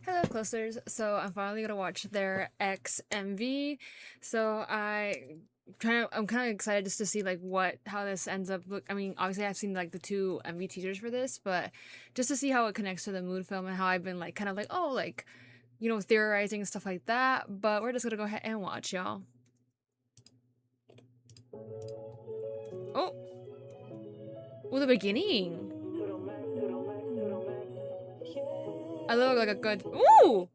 Hello, Closers. So I'm finally gonna watch their X MV. So I'm kind of excited just to see like how this ends up. Look, I mean, obviously I've seen like the two MV teasers for this, but just to see how it connects to the mood film and how I've been like kind of like theorizing and stuff like that. But we're just gonna go ahead and watch, y'all. Oh, oh, the beginning. I love like a good. Ooh.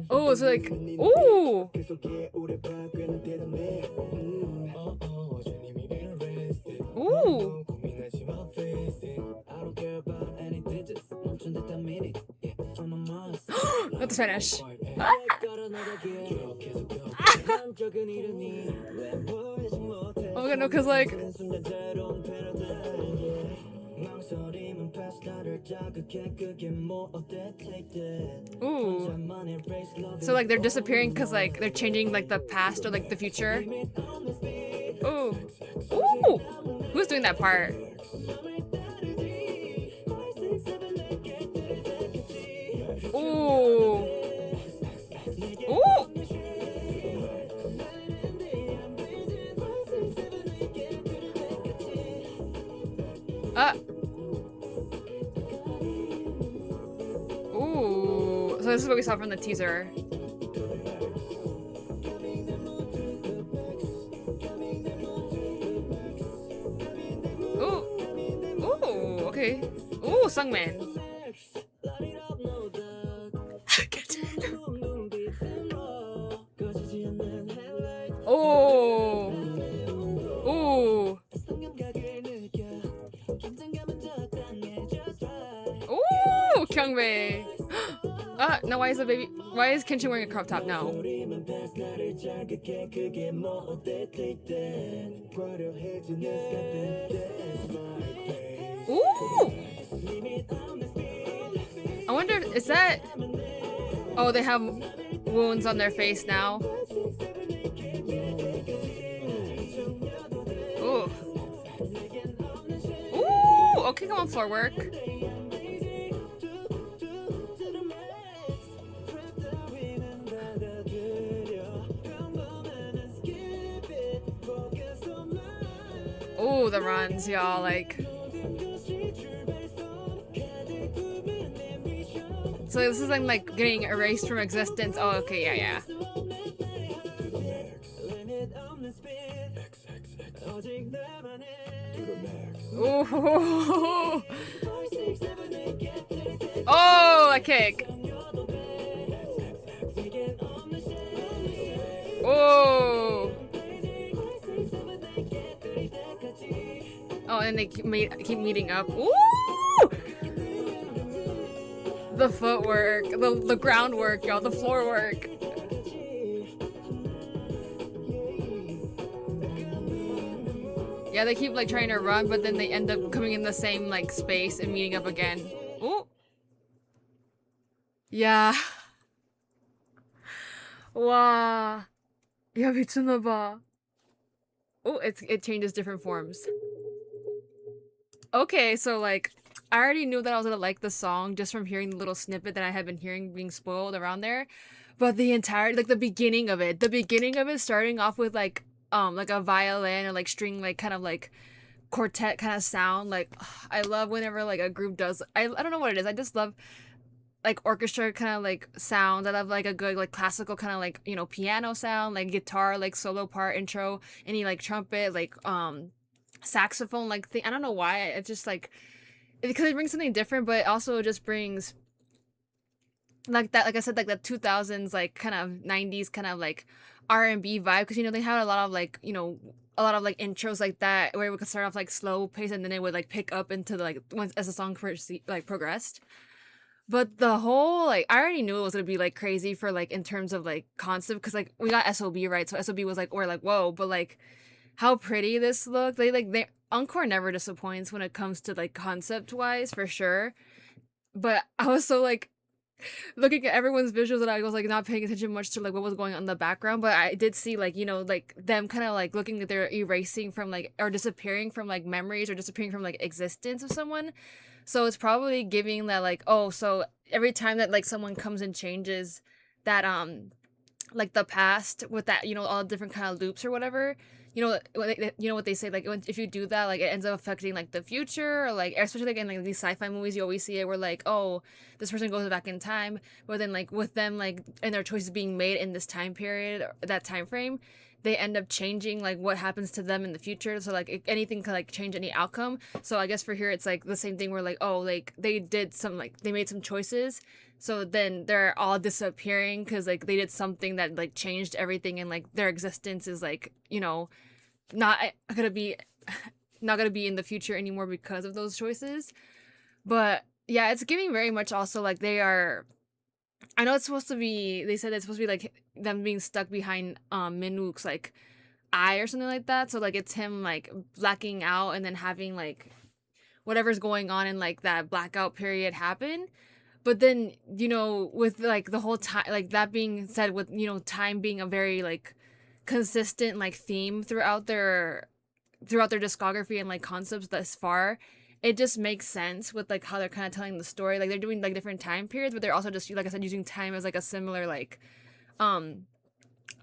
Oh, so like, ooh, ooh. Not the Spanish. Oh my god, no, cause like, ooh. So like they're disappearing because like they're changing like the past or like the future. Ooh. Ooh. Who's doing that part? Ooh. Ooh. Uh. Ooh. So this is what we saw from the teaser. Ooh. Ooh. Okay. Ooh, Sungman. Oh. Ooh. Ooh, Kyungbae. No, why is the baby? Why is Kenshin wearing a crop top now? Ooh. I wonder, is that? Oh, they have wounds on their face now. Ooh. Ooh. Okay, come on, floor work. Ooh, the runs, y'all, like. So this is like getting erased from existence. Oh, okay, yeah, yeah. Ooh. Oh, a kick. Oh. Oh, and they keep meeting up. Ooh. The footwork, the groundwork, y'all, the floor work. Yeah, they keep like trying to run, but then they end up coming in the same like space and meeting up again. Ooh. Yeah. Wow. Yeah, 미쳤나봐. Oh, it changes different forms. Okay, so like I already knew that I was gonna like the song just from hearing the little snippet that I had been hearing being spoiled around there. But the entire like the beginning of it starting off with like a violin or like string like kind of like quartet kind of sound. Like I love whenever like a group does I don't know what it is. I just love like orchestra kind of like sound. I love like a good like classical kind of like, you know, piano sound, like guitar like solo part intro, any like trumpet, like saxophone like thing. I don't know why. It's just like because it brings something different, but it also just brings like that, like I said, like the 2000s like kind of 90s kind of like R&B vibe, because you know they had a lot of like, you know, a lot of like intros like that where it would start off like slow pace and then it would like pick up into the, like once as the song progressed. But the whole like I already knew it was gonna be like crazy for like in terms of like concept, because like we got SOB right, so SOB was like we're like whoa, but like how pretty this looked. They Encore never disappoints when it comes to like concept wise for sure. But I was so like looking at everyone's visuals, and I was like not paying attention much to like what was going on in the background, but I did see like, like them kind of like looking at their erasing from like or disappearing from like memories or disappearing from like existence of someone. So it's probably giving that like, oh, so every time that like someone comes and changes that like the past with that, all different kind of loops or whatever. What they say, like if you do that, like it ends up affecting like the future, or like especially like in like these sci-fi movies, you always see it where like, oh, this person goes back in time, but then like with them like and their choices being made in this time period, or that time frame, they end up changing like what happens to them in the future. So like anything can like change any outcome. So I guess for here it's like the same thing where like, oh, like they did some like they made some choices, so then they're all disappearing because like they did something that like changed everything, and like their existence is like, not gonna be not gonna be in the future anymore because of those choices. But yeah, it's giving very much also like they are. I know it's supposed to be. They said it's supposed to be like them being stuck behind Minwook's like eye or something like that. So like it's him like blacking out and then having like whatever's going on in like that blackout period happen. But then, with like the whole time, like that being said, with time being a very like consistent like theme throughout their discography and like concepts thus far, it just makes sense with like how they're kind of telling the story. Like they're doing like different time periods, but they're also just, like I said, using time as like a similar um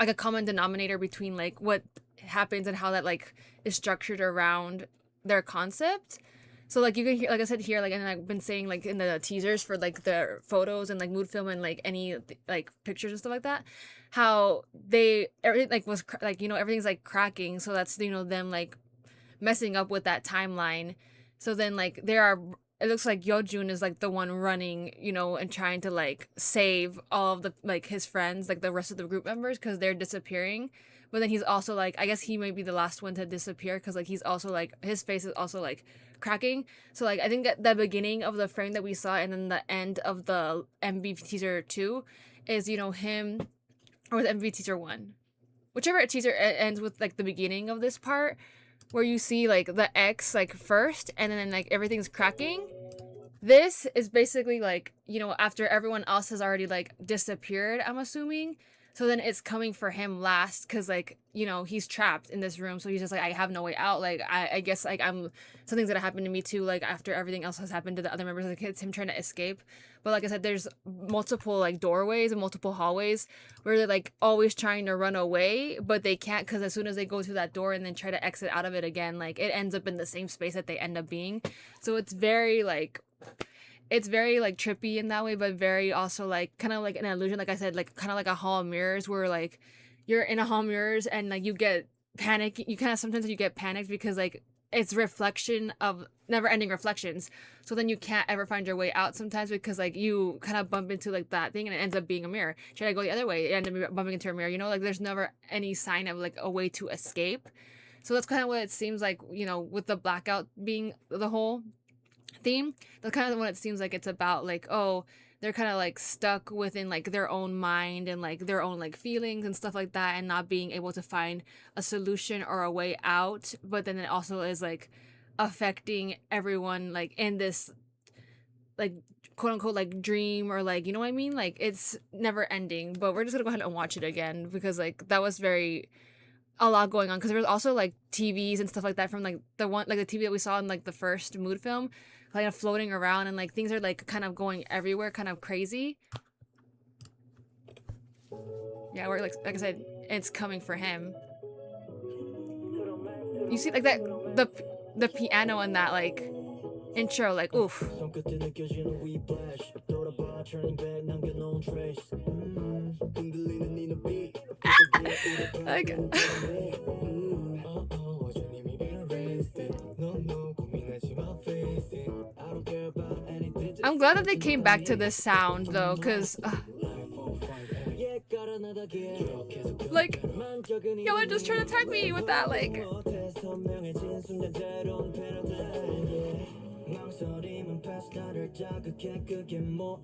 like a common denominator between like what happens and how that like is structured around their concept. So like you can hear, like I said here, like, and I've been saying like in the teasers for like the photos and like mood film and like any like pictures and stuff like that, how they everything like was like, everything's like cracking. So that's, them like messing up with that timeline. So then like it looks like Yeojun is like the one running, and trying to like save all of the like his friends, like the rest of the group members, because they're disappearing. But then he's also like, I guess he might be the last one to disappear, because like he's also like his face is also like cracking. So like I think at the beginning of the frame that we saw and then the end of the MV teaser 2 is, him, or the MV teaser 1, whichever teaser ends with like the beginning of this part, where you see like the X like first and then like everything's cracking. This is basically like, after everyone else has already like disappeared, I'm assuming. So then it's coming for him last, because like, he's trapped in this room. So he's just like, I have no way out. Like, I guess like something's gonna happen to me too. Like after everything else has happened to the other members, like it's him trying to escape. But like I said, there's multiple like doorways and multiple hallways where they're like always trying to run away, but they can't, because as soon as they go through that door and then try to exit out of it again, like it ends up in the same space that they end up being. So it's very like trippy in that way, but very also like kind of like an illusion, like I said, like kind of like a hall of mirrors, where like you're in a hall of mirrors and like you get panic, you kind of sometimes you get panicked because like it's reflection of never ending reflections. So then you can't ever find your way out sometimes, because like you kind of bump into like that thing and it ends up being a mirror. Try to go the other way, you end up bumping into a mirror, like there's never any sign of like a way to escape. So that's kind of what it seems like, with the blackout being the whole theme. That's kind of what it seems like it's about. Like, oh, they're kind of like stuck within like their own mind and like their own like feelings and stuff like that, and not being able to find a solution or a way out. But then it also is like affecting everyone like in this like quote unquote like dream, or like, you know what I mean, like it's never ending. But we're just gonna go ahead and watch it again, because like that was very a lot going on, because there was also like TVs and stuff like that from like the TV that we saw in like the first mood film, like floating around, and like things are like kind of going everywhere, kind of crazy. Yeah, we're like I said, it's coming for him. You see like that the piano in that like intro, like oof. Like I'm glad that they came back to this sound though, because like y'all are just trying to attack me with that, like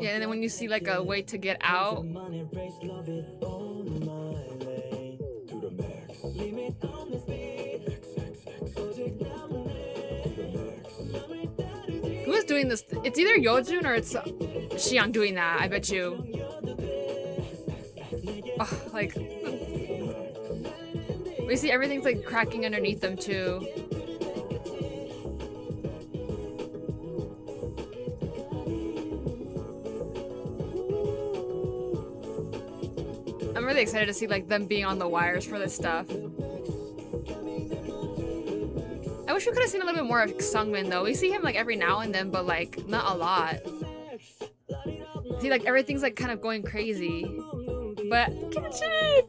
yeah. And then when you see like a way to get out, who is doing this? It's either Yeojun or it's Xiang doing that, I bet you. Oh, like, we see everything's like cracking underneath them too. I'm really excited to see like them being on the wires for this stuff. I wish we could have seen a little bit more of Sungmin though. We see him like every now and then, but like not a lot. See, like everything's like kind of going crazy. But Kitchen!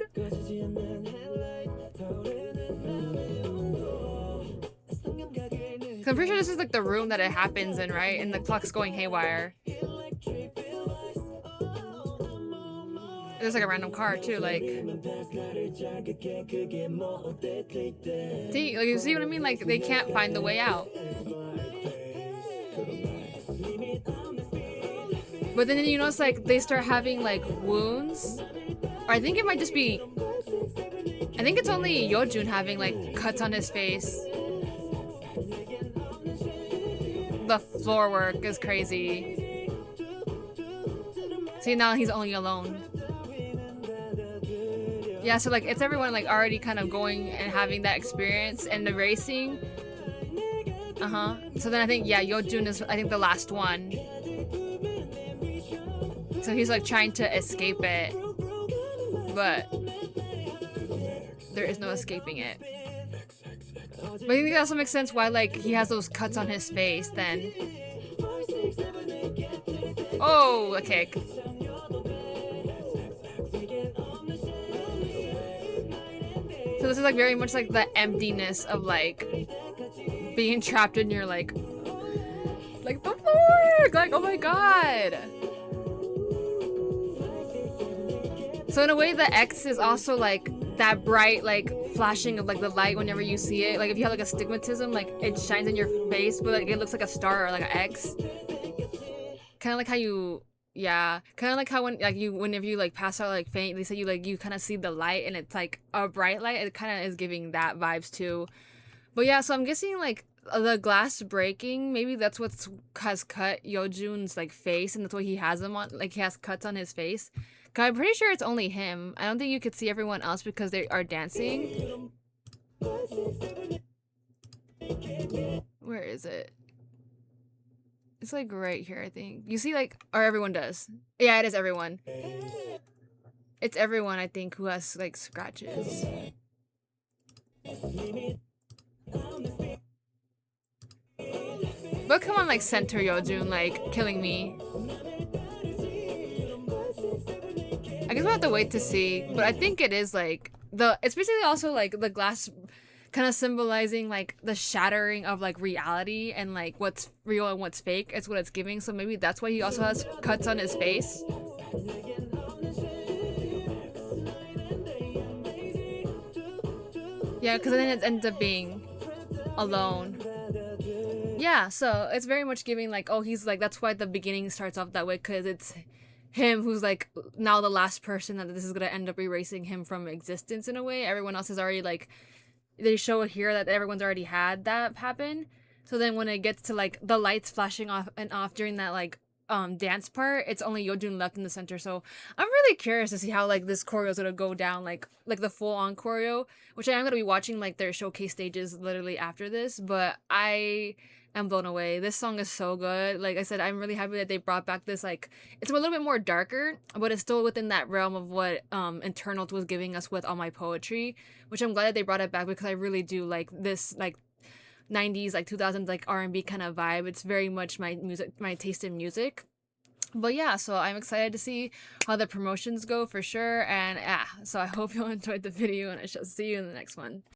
I'm pretty sure this is like the room that it happens in, right? And the clock's going haywire. There's like a random car too, like. See, like, you see what I mean? Like they can't find the way out. But then you notice like they start having like wounds. Or I think it might just be. I think it's only Yeojun having like cuts on his face. The floor work is crazy. See, now he's only alone. Yeah, so like it's everyone like already kind of going and having that experience and the racing. So then I think, yeah, Yeojun is I think the last one. So he's like trying to escape it. But there is no escaping it. But I think that also makes sense why like he has those cuts on his face then. Oh, okay. So this is like very much like the emptiness of like being trapped in your like the floor! Like, oh my god! So in a way the X is also like that bright like flashing of like the light whenever you see it. Like if you have like astigmatism, like it shines in your face, but like it looks like a star or like an X. Kind of like how you, yeah, kind of like how when like whenever you like pass out like faint, they say you kind of see the light and it's like a bright light. It kind of is giving that vibes too. But yeah, so I'm guessing like the glass breaking, maybe that's what has cut Yeojun's like face, and that's why he has them on, like he has cuts on his face. Cause I'm pretty sure it's only him. I don't think you could see everyone else because they are dancing. Where is it? It's like right here, I think. You see like, or everyone does. Yeah, it is everyone. It's everyone, I think, who has like scratches. But come on, like center Yeojun, like killing me. I guess we'll have to wait to see, but I think it is like it's basically also like the glass kind of symbolizing like the shattering of like reality and like what's real and what's fake. It's what it's giving, so maybe that's why he also has cuts on his face. Yeah, because then it ends up being alone. Yeah, so it's very much giving like, oh, he's like, that's why the beginning starts off that way, because it's him who's like now the last person that this is gonna end up erasing him from existence in a way. Everyone else is already like, they show here that everyone's already had that happen. So then when it gets to like the lights flashing off and off during that like dance part, it's only Yeojun left in the center. So I'm really curious to see how like this choreo is gonna go down, like the full on choreo, which I am gonna be watching like their showcase stages literally after this. But I am blown away. This song is so good. Like I said, I'm really happy that they brought back this, like, it's a little bit more darker, but it's still within that realm of what Internal was giving us with All My Poetry, which I'm glad that they brought it back, because I really do like this like 90s, like 2000s, like R&B kind of vibe. It's very much my taste in music. But yeah, so I'm excited to see how the promotions go for sure. And yeah, so I hope you all enjoyed the video, and I shall see you in the next one.